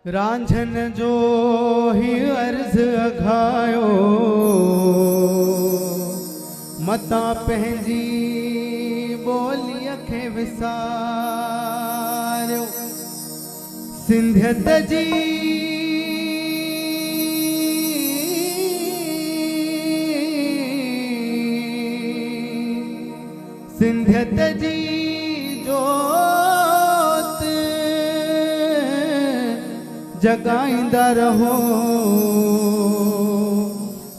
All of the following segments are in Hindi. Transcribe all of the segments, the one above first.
रांझन जो ही अर्ज अघायो मता पंहिंजी ॿोलीअ खे विसारियो। सिंधियत जी सिंधियत जी जोत जगाईंदा रहो,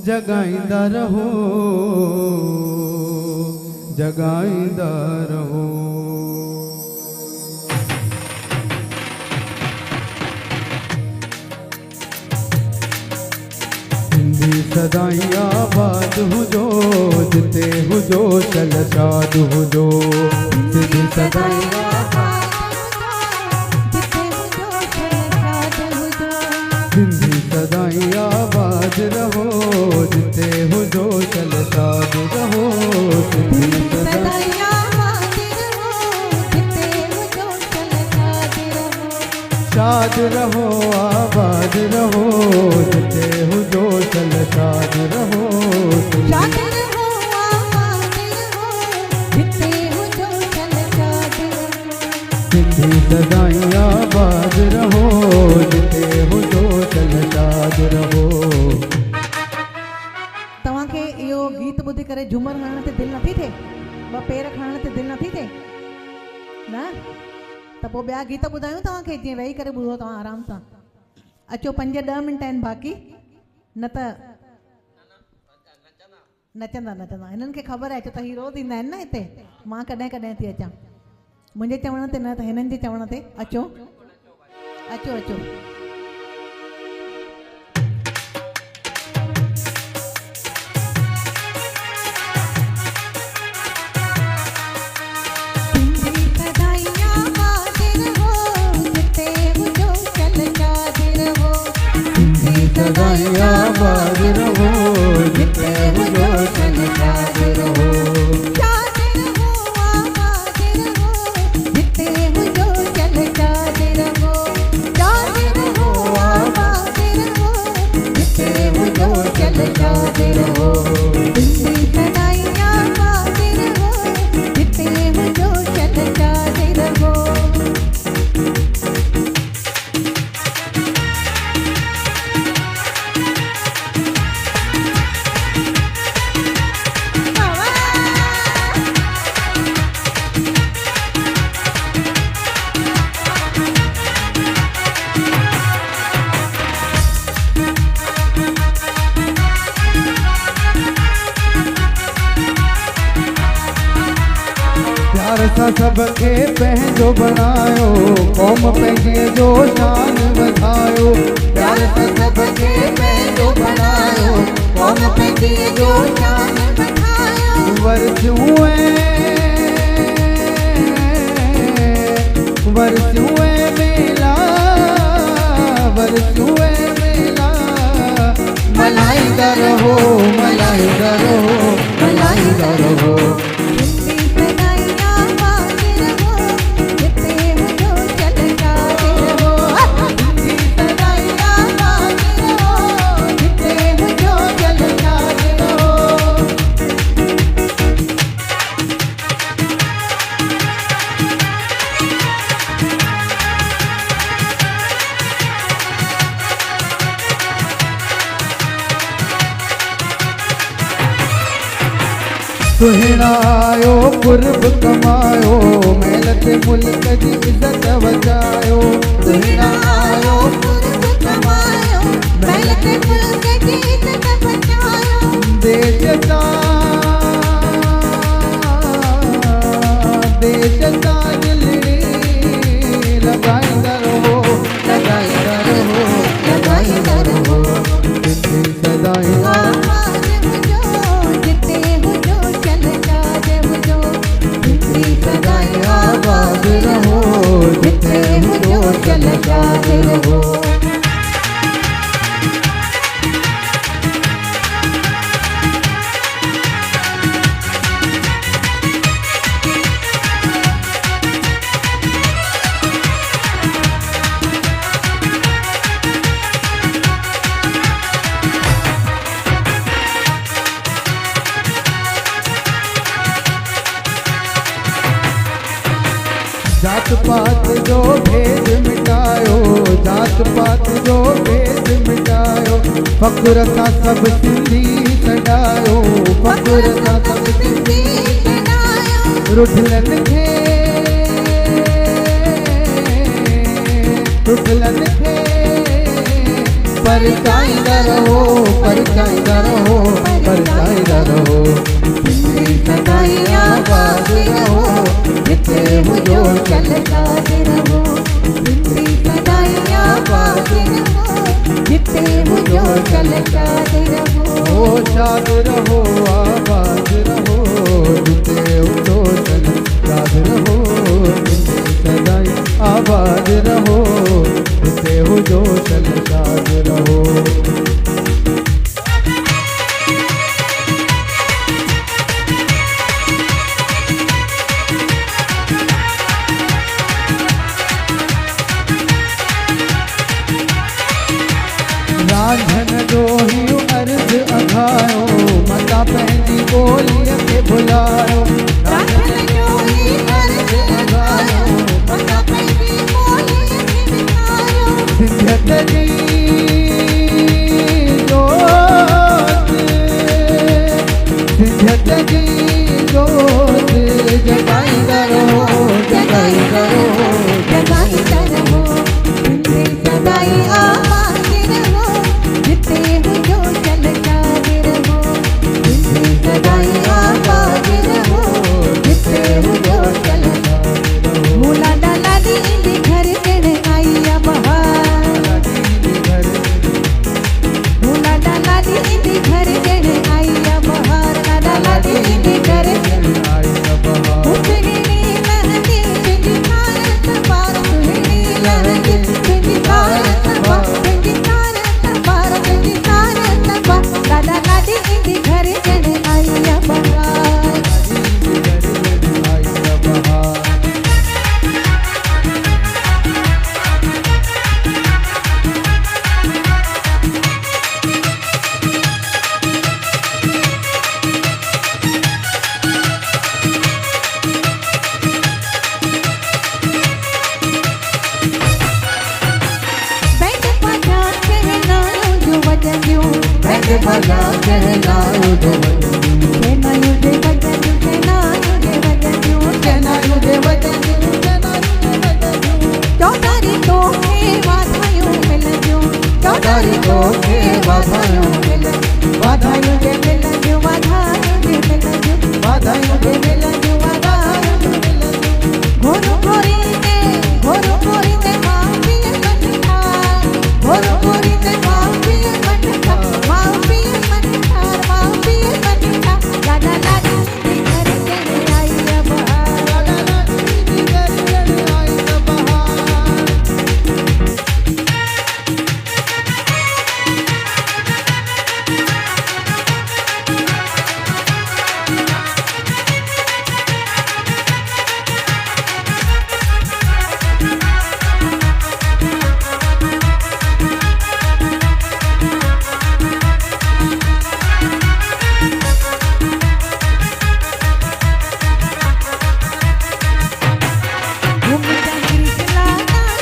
जगाईंदा रहो, जगाईंदा रहो। सिंधी सदाई आबाद हुजो, जिते हुजो चल शाद हुजो। सिंधी सदाई सिंधी सदाई आबाद रहो, जिते हुजो चल शाद रहो। सिंधी सदाई शाद रहो, आबाद रहो, जिते हुजो चल शाद रहो। शाद रहो, आबाद रहो, जिते हुजो चल शाद रहो। सिंधी सदाई आबाद रहो, जिते हुजो चल शाद रहो। तव्हांखे इहो गीत ॿुधी करे झूमर हणण ते दिलि नथी थिए? ॿ पेर खणण ते दिलि नथी थिए न? त पोइ ॿिया गीत ॿुधायूं तव्हांखे, जीअं वेही करे ॿुधो तव्हां आराम सां। अचो 5-10 मिंट आहिनि बाक़ी, न त नचंदा नचंदा। हिननि खे ख़बर आहे, छो त हीरो ईंदा आहिनि न हिते। मां कॾहिं कॾहिं थी अचां, मुंहिंजे चवण ते न त हिननि जे चवण ते। अचो अचो अचो। सदाई आबाद रहो, जिते हुजो चल शाद रहो। शाद रहो, आबाद रहो, जिते हुजो चल शाद रहो। शाद रहो, आबाद रहो, जिते हुजो चल शाद रहो। सिंधी सदाई आबाद रहो, जिते हुजो चल शाद रहो। प्यार सां सबके पंहिंजो बनायो, कौम पंहिंजे जो शान वधायो। प्यार सां सबके पंहिंजो बनायो, कौम पंहिंजे जो शान वधायो। वरसियूं मेला, वरसियूं मेला, मल्हाईंदा रहो, मल्हाईंदा रहो, मल्हाईंदा रहो। सुहिणायो कुर्ब कमायो, महिनत मुल्क जी इज़त वधायो। सुहिणायो कुर्ब कमायो, महिनत मुल्क जी इज़त वधायो। देश सां दिलड़ी लॻाईंदा रहो, लॻाईंदा रहो, लॻाईंदा रहो। सिंधी सदाई आबाद हुजो, जिते हुजो चल शाद हुजो। सिंधी सदाई आबाद रहो, जिते हुजो चल शाद रहो। जात पात जो भेद मिटायो फ़क़्र सां सब सिंधी सॾायो फ़क़्र सां सब सिंधी सॾायो रुठलनि खे परचाईंदा रहो परचाईंदा रहो परचाईंदा रहो सिंधी सदाई आबाद रहो जिथे हुजो छलकाते रहो सिंधी सदाई आबाद रहो जिथे हुजो छलकाते रहो शाद रहो आबाद रहो जिथे हुजो छलकाते रहो सिंधी सदाई आबाद रहो जिथे हुजो छलकाते रहो रांझन जो ही अर्ज़ अघायो मता पंहिंजी ॿोलीअ खे भुलायो रांझन जो ही अर्ज़ अघायो मता पंहिंजी ॿोलीअ खे भुलायो सिंधियत जी जोत सिंधियत जी जोत जगाईंदा रहो जगाईंदा रहो जगाईंदा रहो सिंधी सदाई आबाद रहो जिथे हुजो छलकाते रहो सिंधी सदाई आबाद रहो जिथे हुजो छलकाते रहो लाडा लाडी इंदी घर ॾिण आई आ बहार लाडा लाडी इंदी घर ॾिण आई आ बहार लाडा लाडी इंदी घर ॾिण आई आ बहार सुहिणी लहंदी तुंहिंजी तारत पार सुहिणी लहंदी तुंहिंजी तारत पार तुंहिंजी तारत पार तुंहिंजी तारत पार लाडा लाडी इंदी घर ॾिण आई आ बहार आई आ बहार बैंड बाजा कहनायो जो वॼंदियूं बैंड बाजा कहनायो जो वॼंदियूं कहनायो जे वॼंदियूं कहनायो जे वॼंदियूं कहनायो जे वॼंदियूं कहनायो जे वॼंदियूं चौधारी तोखे वाधायूं मिलंदियूं चौधारी तोखे वाधायूं मिलंदियूं वाधायूं जे मिलंदियूं वाधायूं जे मिलंदियूं वाधायूं जे मिलंदियूं वाधायूं जे मिलंदियूं घोरो घोरींदे घोरो घोरींदे मां पीअ कठा घोरो घोरींदे मां पीअ कठा मां पीअ कठा मां पीअ कठा लाडा लाडी इंदी घर ॾिण आई आ बहार लाडा लाडी इंदी घर ॾिण आई आ बहार मुंहिंजा कृष्णा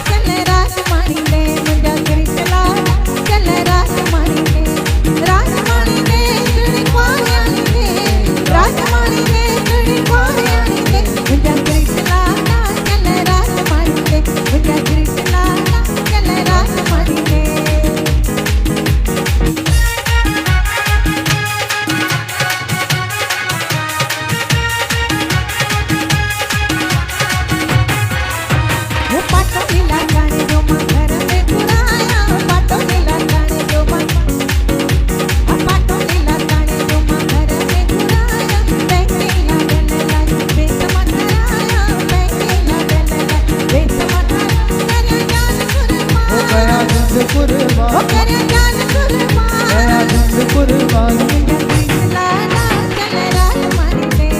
चल राजमाणी ने मुंहिंजा कृष्णा चल राजमाणी ने राजमाणी ने सुणी पायाणी ने राजमाणी ने सुणी पायाणी ने मुंहिंजा कृष्णा चल राजमाणी ने मुंहिंजा कृष्णा चल राजमाणी ने वो पाटो लीला गाने जो मां घर में घुराया पाटो लीला गाने जो मां पाटो लीला गाने जो मां घर में घुराया बैंके लागल लाई बेस मां कराया बैंके लागल लाई बेस मां कराया करे जान कुर्बान ओ करे जान कुर्बान कृष्णा चल राजमाणी ने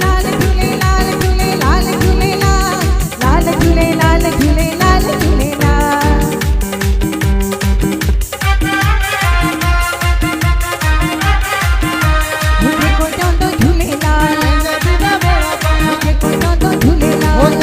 लाल झूले लाल झूले लाल झूले लाल झूले लाल झूले लाल झूले मुझे को चौंदो झूले लाल मुझे को चौंदो झूले लाल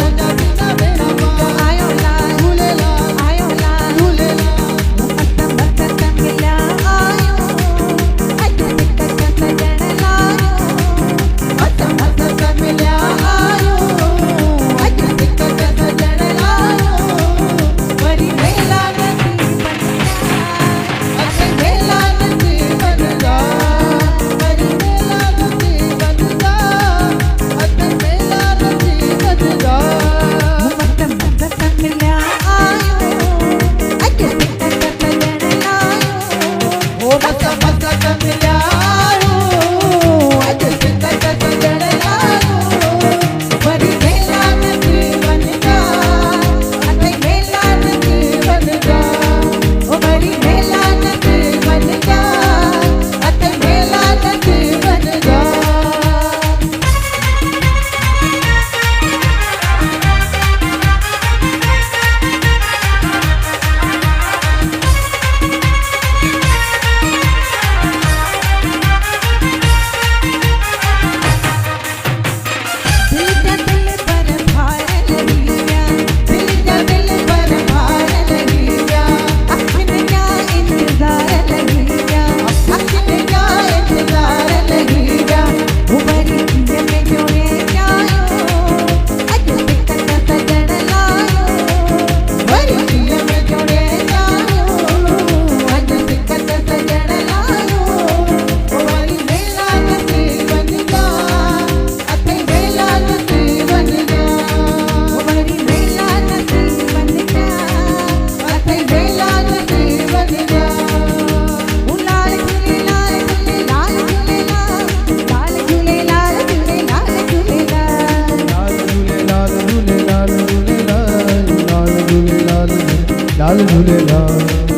झूलेलाल झूलेलाल।